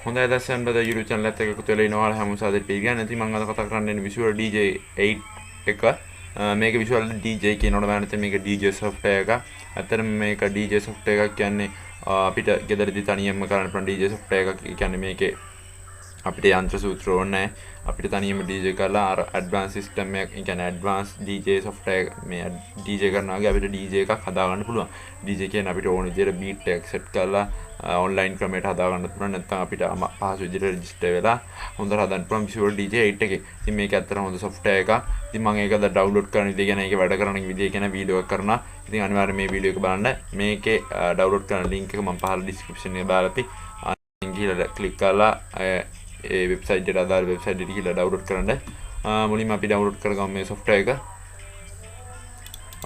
හොඳයි දැස්සන් බද YouTube channel එකත් එක්ක එකතු වෙලා ඉනවා හැමෝම සාදරයෙන් පිළිගන්න. ඉතින් මම අද කතා කරන්නේ Visual DJ 8 එක. මේක Visual DJ කියනකොට මම හිතන්නේ මේක DJ software එකක්. ඇත්තටම මේක DJ software එකක් කියන්නේ අපිට ගෙදරදී තනියම කරන්න පුළුවන් DJ software එකක්. ඒ කියන්නේ මේකේ අපිට යන්ත්‍ර සූත්‍ර ඕනේ අපිට තනියම DJ කරලා අර ඇඩ්වාන්ස් සිස්ටම් එකක් ඒ කියන්නේ ඇඩ්වාන්ස් DJ software මේ DJ කරනවා වගේ අපිට DJ එකක් හදා ගන්න පුළුවන්. DJ කියන්නේ අපිට ඕන විදිහට beat එකක් set කරලා online ක්‍රමයට හදා ගන්න පුළුවන්. නැත්නම් අපිට පහසු විදිහට register වෙලා හොඳට හදන්න පුළුවන් Visual DJ 8 එකේ. ඉතින් මේක ඇත්තටම හොඳ software එකක්. ඉතින් මම ඒක download කරන විදිහ ගැන ඒක වැඩ කරන විදිහ ගැන වීඩියෝ එකක් කරනවා. ඉතින් අනිවාර්යයෙන් මේ වීඩියෝ එක බලන්න. මේකේ download කරන link එක මම පහළ description එකේ දාලා තියෙනවා. ගිහලා click කරලා ඒ වෙබ්සයිට් එකට අදාළ වෙබ්සයිට් එකට ගිහලා ඩවුන්ලෝඩ් කරන්න. මුලින්ම අපි ඩවුන්ලෝඩ් කරගමු මේ software එක.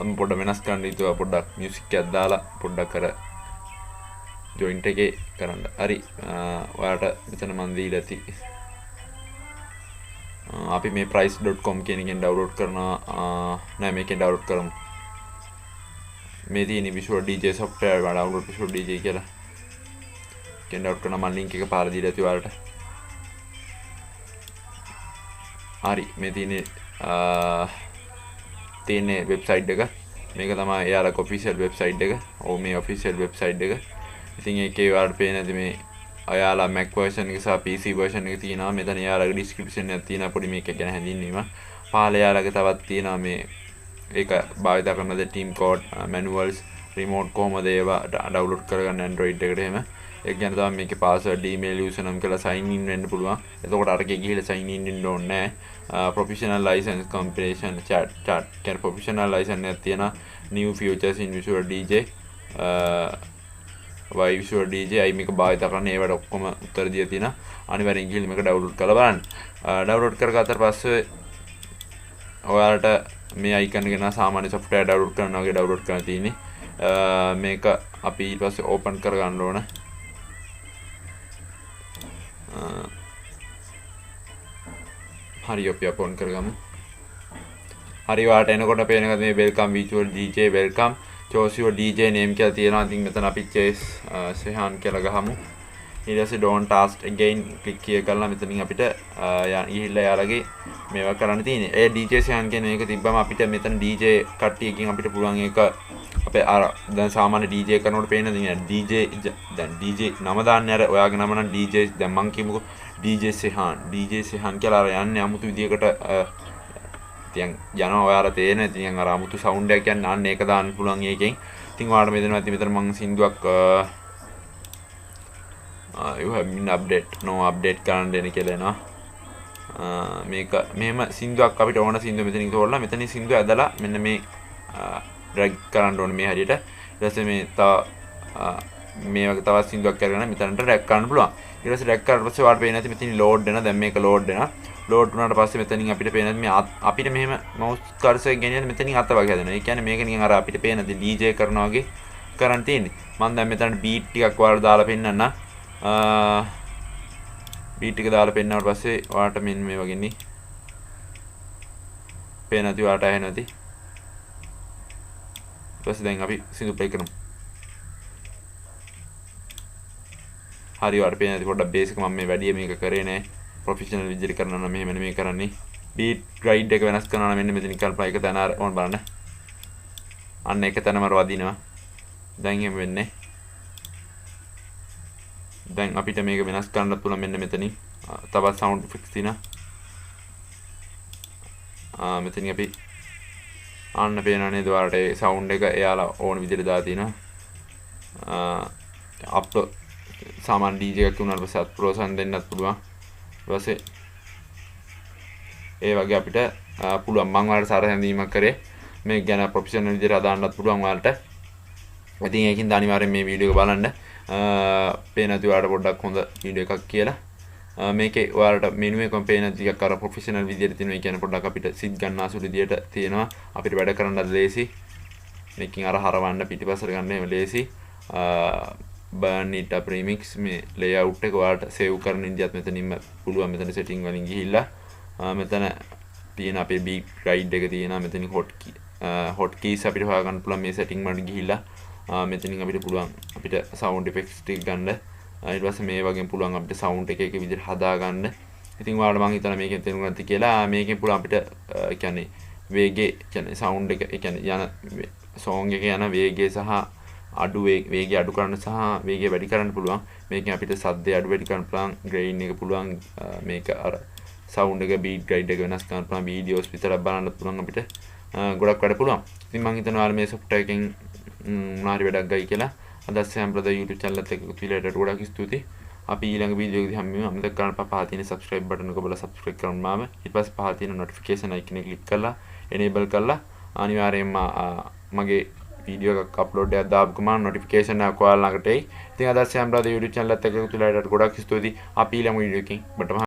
අපි පොඩ්ඩක් වෙනස් කරන්න හිතුවා පොඩ්ඩක් music එකක් දාලා පොඩ්ඩක් අර joint එකේ කරන්න. හරි. ඔයාලට මෙතන මම දීලා ඇති. අපි මේ price.com කියන එකෙන් ඩවුන්ලෝඩ් කරනවා. නෑ මේකෙන් ඩවුන්ලෝඩ් කරමු. මේ තියෙන Visual DJ software එක ඩවුන්ලෝඩ් Visual DJ කියලා. කෙන් ඩවුන්ලෝඩ් කරන මම link එක පාර දීලා ඇති ඔයාලට. හරි මේ තියෙන වෙබ්සයිට් එක මේක තමයි එයාලගේ ඔෆිෂියල් වෙබ්සයිට් එක. ඔව් මේ ඔෆිෂියල් වෙබ්සයිට් එක. ඉතින් ඒකේ ඔයාලට පේන ඇති මේ ඔයාලා Mac version එක සහ PC version එක තියෙනවා. මෙතන එයාලගේ description එකක් තියෙනවා පොඩි මේක ගැන හැඳින්වීම. පහළ එයාලගේ තවත් තියෙනවා මේ ඒක භාවිත කරන team code manuals remote කොහමද ඒවා download කරගන්න Android එකට එහෙම. ඒක ගැන තමයි මේකේ password email username කියලා sign in වෙන්න පුළුවන්. එතකොට අරකේ ගිහිල්ලා sign in වෙන්න ඕනේ නැහැ. Professional license combination chat කියන professional license එකක් තියෙනවා. New features in Visual DJ why Visual DJ අයි මේක භාවිත කරන්න ඒවට ඔක්කොම උත්තර දීලා තියෙනවා. අනිවාර්යෙන් ගිහිල්ලා මේක download කරලා බලන්න. download කරගත්තට පස්සේ ඔයාලට මේ icon එක නා සාමාන්‍ය software download කරනවා වගේ download කරන්න තියෙන්නේ. මේක අපි ඊට පස්සේ open කරගන්න ඕන. හරි අපි open කරගමු. හරි ඔයාලට එනකොට පේන එක මේ welcome Visual DJ welcome choose your DJ name කියලා තියෙනවා. ඉතින් මෙතන අපි Chase Sehan කියලා ගහමු. ඊට පස්සේ don't ask again click කරලා මෙතනින් අපිට ගිහිල්ලා යාලගේ මේවා කරන්න තියෙන්නේ. ඒ DJ Sehan කියන එක තිබ්බම අපිට මෙතන DJ කට්ටියකින් අපිට පුළුවන් ඒක අපේ අර දැන් සාමාන්‍ය DJ කරනකොට පේන DJ දැන් DJ නම දාන්නේ අර ඔයාගේ නම නම් DJ දැන් මං කියමුකෝ DJ Sehan කියලා අර යන්නේ 아무තු විදියකට ඉතින් යනවා ඔයාලා තේරෙන ඉතින් අර 아무තු සවුන්ඩ් එකක් කියන්නේ අන්න ඒක දාන්න පුළුවන් ඒකෙන්. ඉතින් ඔයාලට මෙතන මෙතන මං සින්දුවක් you have been update no update කරන්න දෙන්න කියලා එනවා. මේක මෙහෙම සින්දුවක් අපිට ඕන සින්දුව මෙතනින් තෝරලා මෙතනින් සින්දුව ඇදලා මෙන්න මේ drag කරන්න ඕනේ මේ හරියට. ඊට පස්සේ මේ මේ වගේ තවත් සින්දුවක් කරගෙන මෙතනට drag කරන්න පුළුවන්. ඊට පස්සේ drag කරලා පස්සේ ඔයාලට පේන්නේ නැති මෙතනින් load වෙනවා. දැන් මේක load වෙනවා. load වුණාට පස්සේ මෙතනින් අපිට පේන්නේ මේ අපිට මෙහෙම mouse cursor එක ගෙනියන මෙතනින් අත වගේ හැදෙනවා. ඒ කියන්නේ මේක නිකන් අර අපිට පේන DJ කරනවා වගේ කරන් තියෙන්නේ. මම දැන් මෙතනට beat ටිකක් ඔයාලට දාලා පෙන්නන්නම්. beat එක දාලා පෙන්නනට පස්සේ ඔයාලට මෙන්න මේ වගේ ඉන්නේ. පේන නැති ඔයාලට ඇහෙන්නේ නැති. ඊපස්සේ දැන් අපි සින්දු ප්ලේ කරමු. හරි ඔයාලට පේන නැති පොඩ්ඩක් බේසික් මම මේ වැඩි මේක කරේ නෑ. ප්‍රොෆෙෂනල් විදිහට කරනවා නම් මෙහෙම නෙමෙයි කරන්නේ. beat ride එක වෙනස් කරනවා නම් මෙන්න මෙතනින් කරපුවා එක තැන ඕන බලන්න. අන්න එක තැනම වදිනවා. දැන් එහෙම වෙන්නේ. දැන් අපිට මේක වෙනස් කරන්න පුළුවන් මෙන්න මෙතනින්. තවත් sound effects තියෙනවා. මෙතනින් අපි අන්න පේනවා නේද ඔයාලට ඒ sound එක එයාලා ඕන විදිහට දාලා තිනවා. අප්ලෝඩ් සාමාන්‍ය DJ එකක් වුණාට පස්සේ අප්ලෝඩ් දෙන්නත් පුළුවන්. ඊට පස්සේ ඒ වගේ අපිට පුළුවන් මම ඔයාලට සාර හැඳීමක් කරේ මේ ගැන ප්‍රොෆෙෂනල් විදිහට හදාන්නත් පුළුවන් ඔයාලට. ඉතින් ඒකින්ද අනිවාර්යෙන් මේ වීඩියෝ එක බලන්න. පේන නැති ඔයාලට පොඩ්ඩක් හොඳ වීඩියෝ එකක් කියලා. මේකේ ඔයාලට මෙනු එකම පේන ටිකක් අර ප්‍රොෆෙෂනල් විදිහට තියෙනවා. ඒ කියන්නේ පොඩ්ඩක් අපිට සිත් ගන්නාසුළු විදිහට තියෙනවා. අපිට වැඩ කරන්නත් ලේසි. මේකෙන් අර හරවන්න පිටිපස්සට ගන්න එහෙම ලේසි. burn it up remix මේ layout එක ඔයාලට save කරන ඉන්දියත් මෙතනින්ම පුළුවන්. මෙතන setting වලින් ගිහිල්ලා මෙතන තියෙන අපේ beat ride එක තියෙනවා. මෙතනින් hot keys අපිට හොයාගන්න පුළුවන් මේ setting වලට ගිහිල්ලා. මෙතනින් අපිට පුළුවන් අපිට sound effects ටික ගන්න. ඊට පස්සේ මේ වගේම පුළුවන් අපිට සවුන්ඩ් එක විදිහට හදාගන්න. ඉතින් ඔයාලට මම හිතනවා මේකෙන් තේරුම් ගන්නත් කියලා. මේකෙන් පුළුවන් අපිට කියන්නේ වේගය කියන්නේ සවුන්ඩ් එක කියන්නේ යන සෝංග් එක යන වේගය සහ අඩු වේගය අඩු කරන්න සහ වේගය වැඩි කරන්න පුළුවන්. මේකෙන් අපිට සද්දය අඩු වැඩි කරන්න පුළුවන්. ග්‍රේන් එක පුළුවන් මේක අර සවුන්ඩ් එක බීට් ගයිඩ් එක වෙනස් කරන්න පුළුවන්. වීඩියෝස් විතරක් බලන්න පුළුවන් අපිට. ගොඩක් වැඩ පුළුවන්. ඉතින් මම හිතනවා ඔයාලා මේ software එකෙන් මොනාරි වැඩක් ගයි කියලා. අද සෑම්ප්‍රද YouTube channel එකත් එක්ක එකතු ගොඩක් ස්තුතියි. අපි ඊළඟ වීඩියෝ එකදී හම්බෙමු. අමතක කරන්න පහ තියෙන subscribe button එක ඔබලා subscribe කරන්න මාම. ඊට පස්සේ පහ තියෙන notification icon එක click කරලා enable කරලා අනිවාර්යයෙන්ම මගේ වීඩියෝ එකක් අප්ලෝඩ් එකක් දාපු ගමන් notification එකක් ඔයාලා ළඟට එයි. ඉතින් අද සෑම්ප්‍රද YouTube channel එකත් එක්ක එකතු ගොඩක් ස්තුතියි. අපි ඊළඟ වීඩියෝ එකකින්